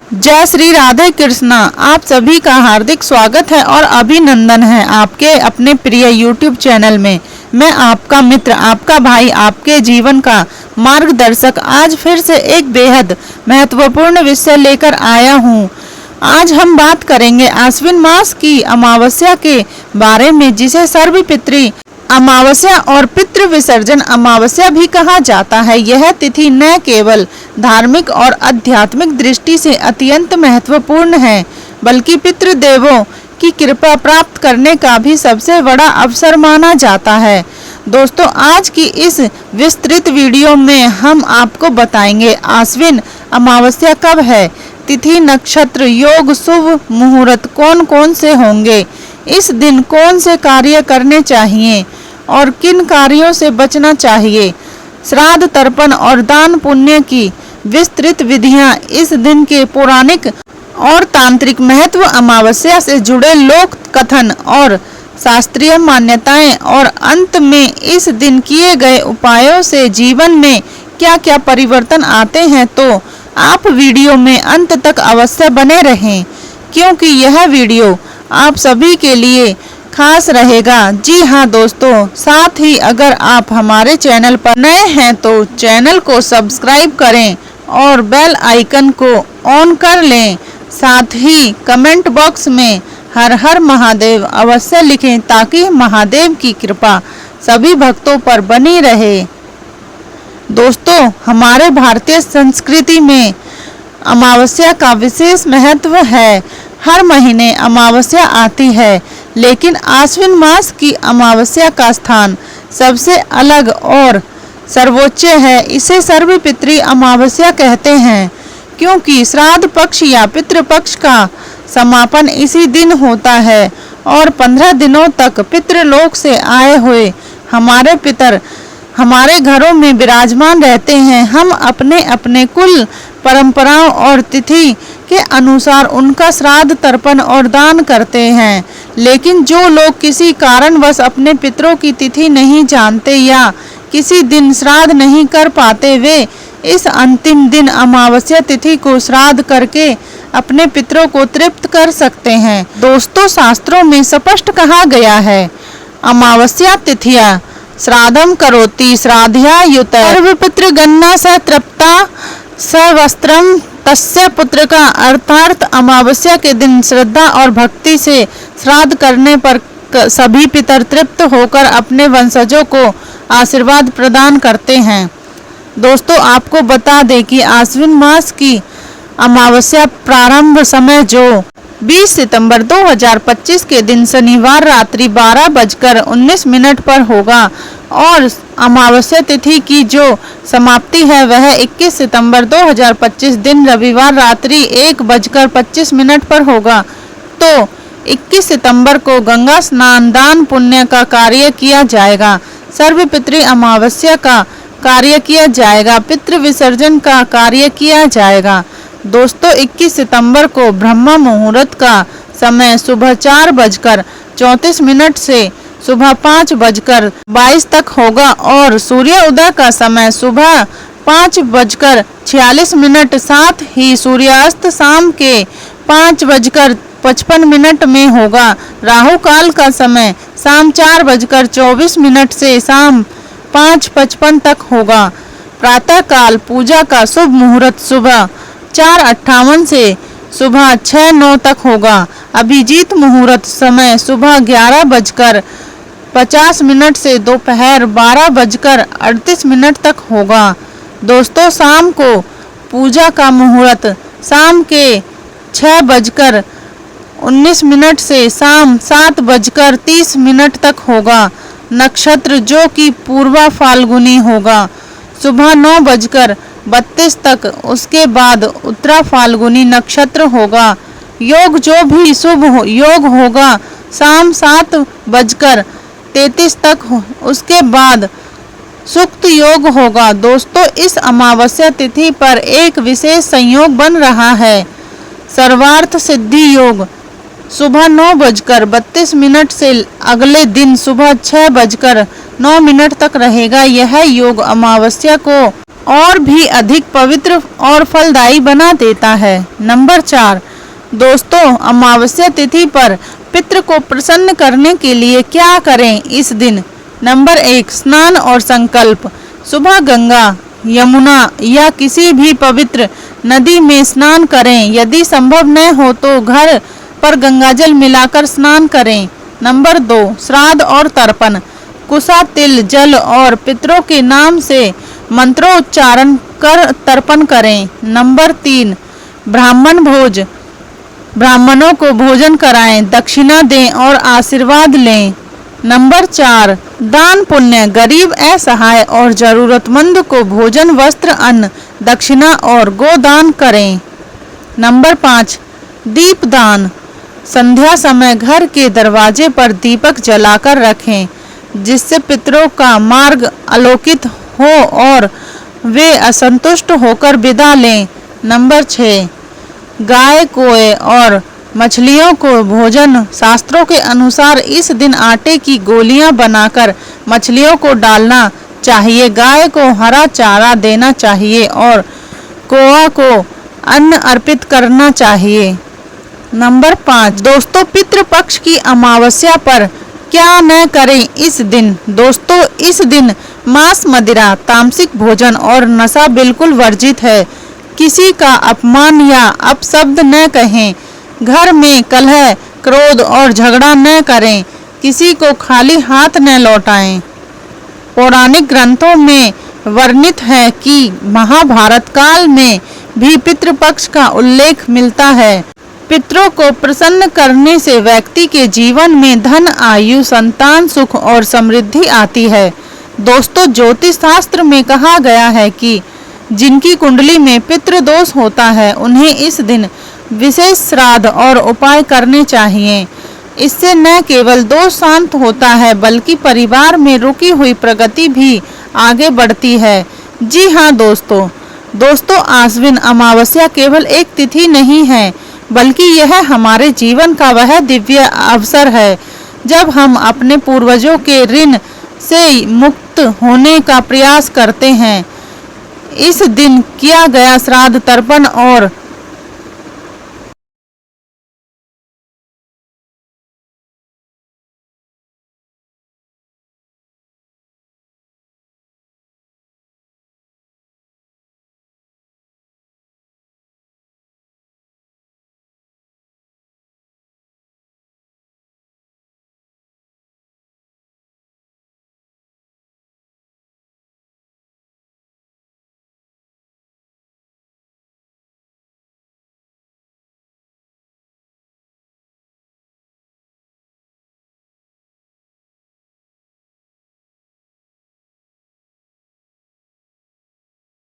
जय श्री राधे कृष्णा। आप सभी का हार्दिक स्वागत है और अभिनंदन है आपके अपने प्रिय YouTube चैनल में। मैं आपका मित्र, आपका भाई, आपके जीवन का मार्गदर्शक आज फिर से एक बेहद महत्वपूर्ण विषय लेकर आया हूँ। आज हम बात करेंगे आश्विन मास की अमावस्या के बारे में, जिसे सर्वपितृ अमावस्या और पितृ विसर्जन अमावस्या भी कहा जाता है। यह तिथि न केवल धार्मिक और आध्यात्मिक दृष्टि से अत्यंत महत्वपूर्ण है, बल्कि पितृदेवों की कृपा प्राप्त करने का भी सबसे बड़ा अवसर माना जाता है। दोस्तों, आज की इस विस्तृत वीडियो में हम आपको बताएंगे आश्विन अमावस्या कब है, तिथि, नक्षत्र, योग, शुभ मुहूर्त कौन कौन से होंगे, इस दिन कौन से कार्य करने चाहिए और किन कार्यों से बचना चाहिए, श्राद्ध, तर्पण और दान पुण्य की विस्तृत विधियां, इस दिन के पौराणिक और तांत्रिक महत्व, अमावस्या से जुड़े लोक कथन और शास्त्रीय मान्यताएं, और अंत में इस दिन किए गए उपायों से जीवन में क्या क्या परिवर्तन आते हैं। तो आप वीडियो में अंत तक अवश्य बने रहें, क्योंकि यह वीडियो आप सभी के लिए खास रहेगा। जी हाँ दोस्तों, साथ ही अगर आप हमारे चैनल पर नए हैं तो चैनल को सब्सक्राइब करें और बेल आइकन को ऑन कर लें। साथ ही कमेंट बॉक्स में हर हर महादेव अवश्य लिखें, ताकि महादेव की कृपा सभी भक्तों पर बनी रहे। दोस्तों, हमारे भारतीय संस्कृति में अमावस्या का विशेष महत्व है। हर महीने अमावस्या आती है, लेकिन आश्विन मास की अमावस्या का स्थान सबसे अलग और सर्वोच्च है। इसे सर्वपितृ अमावस्या कहते हैं, क्योंकि श्राद्ध पक्ष या पितृपक्ष का समापन इसी दिन होता है और 15 दिनों तक पितृलोक से आए हुए हमारे पितर हमारे घरों में विराजमान रहते हैं। हम अपने अपने कुल परंपराओं और तिथि के अनुसार उनका श्राद्ध, तर्पण और दान करते हैं। लेकिन जो लोग किसी कारणवश अपने पितरों की तिथि नहीं जानते या किसी दिन श्राद्ध नहीं कर पाते, वे इस अंतिम दिन अमावस्या तिथि को श्राद्ध करके अपने पितरों को तृप्त कर सकते हैं। दोस्तों, शास्त्रों में स्पष्ट कहा गया है, अमावस्या तिथिया श्राद्धम करोति श्राद्धया युत सर्वपितृ गन्ना स तृप्ता सवस्त्रम तस्य पुत्र का। अर्थात अमावस्या के दिन श्रद्धा और भक्ति से श्राद्ध करने पर सभी पितर तृप्त होकर अपने वंशजों को आशीर्वाद प्रदान करते हैं। दोस्तों, आपको बता दें कि आश्विन मास की अमावस्या प्रारंभ समय जो 20 सितंबर 2025 के दिन शनिवार रात्रि 12:19 पर होगा और अमावस्या तिथि की जो समाप्ति है वह 21 सितंबर 2025 दिन रविवार रात्रि 1:25 पर होगा। तो 21 सितंबर को गंगा स्नान, दान पुण्य का कार्य किया जाएगा, सर्वपितृ अमावस्या का कार्य किया जाएगा, पितृ विसर्जन का कार्य किया जाएगा। दोस्तों, 21 सितंबर को ब्रह्म मुहूर्त का समय सुबह 4:34 से सुबह 5:22 तक होगा और सूर्य उदय का समय सुबह 5:46। साथ ही सूर्यास्त शाम के 5:55 में होगा। राहु काल का समय शाम 4:24 से शाम 5:55 तक होगा। प्रातः काल पूजा का शुभ मुहूर्त सुबह 4:58 से सुबह 6:09 तक होगा। अभिजीत मुहूर्त समय सुबह 11:50 से दोपहर 12:38 तक होगा। दोस्तों, शाम को पूजा का मुहूर्त शाम के 6:19 से शाम 7:30 तक होगा। नक्षत्र जो कि पूर्वा फाल्गुनी होगा सुबह 9:32 तक, उसके बाद उत्तरा फाल्गुनी नक्षत्र होगा। योग जो भी शुभ योग होगा शाम 7:33 तक, उसके बाद सुक्त योग होगा। दोस्तों, इस अमावस्या तिथि पर एक विशेष संयोग बन रहा है, सर्वार्थ सिद्धि योग। सुबह 9:32 से अगले दिन सुबह 6:09 तक रहेगा। यह योग अमावस्या को और भी अधिक पवित्र और फलदायी बना देता है। नंबर 4, दोस्तों, अमावस्या तिथि पर पितृ को प्रसन्न करने के लिए क्या करें इस दिन? नंबर 1, स्नान और संकल्प। सुबह गंगा, यमुना या किसी भी पवित्र नदी में स्नान करें। यदि संभव न हो तो घर पर गंगाजल मिलाकर स्नान करें। नंबर 2, श्राद्ध और तर्पण। कुसा, तिल, जल और पितरों के नाम से मंत्रोच्चारण कर तर्पण करें। नंबर 3, ब्राह्मण भोज। ब्राह्मणों को भोजन कराएं, दक्षिणा दें और आशीर्वाद लें। नंबर 4, दान पुण्य। गरीब, असहाय और जरूरतमंद को भोजन, वस्त्र, अन्न, दक्षिणा और गोदान करें। नंबर 5, दीपदान। संध्या समय घर के दरवाजे पर दीपक जलाकर रखें, जिससे पितरों का मार्ग आलोकित हो और वे असंतुष्ट होकर विदा लें। नंबर 6, गाय, कोए और मछलियों को भोजन। शास्त्रों के अनुसार इस दिन आटे की गोलियां बनाकर मछलियों को डालना चाहिए, गाय को हरा चारा देना चाहिए और कौआ को अन्न अर्पित करना चाहिए। नंबर 5, दोस्तों, पितृपक्ष की अमावस्या पर क्या न करें इस दिन? दोस्तों, इस दिन मांस, मदिरा, तामसिक भोजन और नशा बिल्कुल वर्जित है। किसी का अपमान या अपशब्द न कहें। घर में कलह, क्रोध और झगड़ा न करें। किसी को खाली हाथ न लौटाएं। पौराणिक ग्रंथों में वर्णित है कि महाभारत काल में भी पितृपक्ष का उल्लेख मिलता है। पितरों को प्रसन्न करने से व्यक्ति के जीवन में धन, आयु, संतान, सुख और समृद्धि आती है। दोस्तों, ज्योतिष शास्त्र में कहा गया है कि जिनकी कुंडली में पितृ दोष होता है उन्हें इस दिन विशेष श्राद्ध और उपाय करने चाहिए। इससे न केवल दोष शांत होता है बल्कि परिवार में रुकी हुई प्रगति भी आगे बढ़ती है। जी हाँ दोस्तों, आश्विन अमावस्या केवल एक तिथि नहीं है, बल्कि यह हमारे जीवन का वह दिव्य अवसर है जब हम अपने पूर्वजों के ऋण से मुक्त होने का प्रयास करते हैं। इस दिन किया गया श्राद्ध, तर्पण और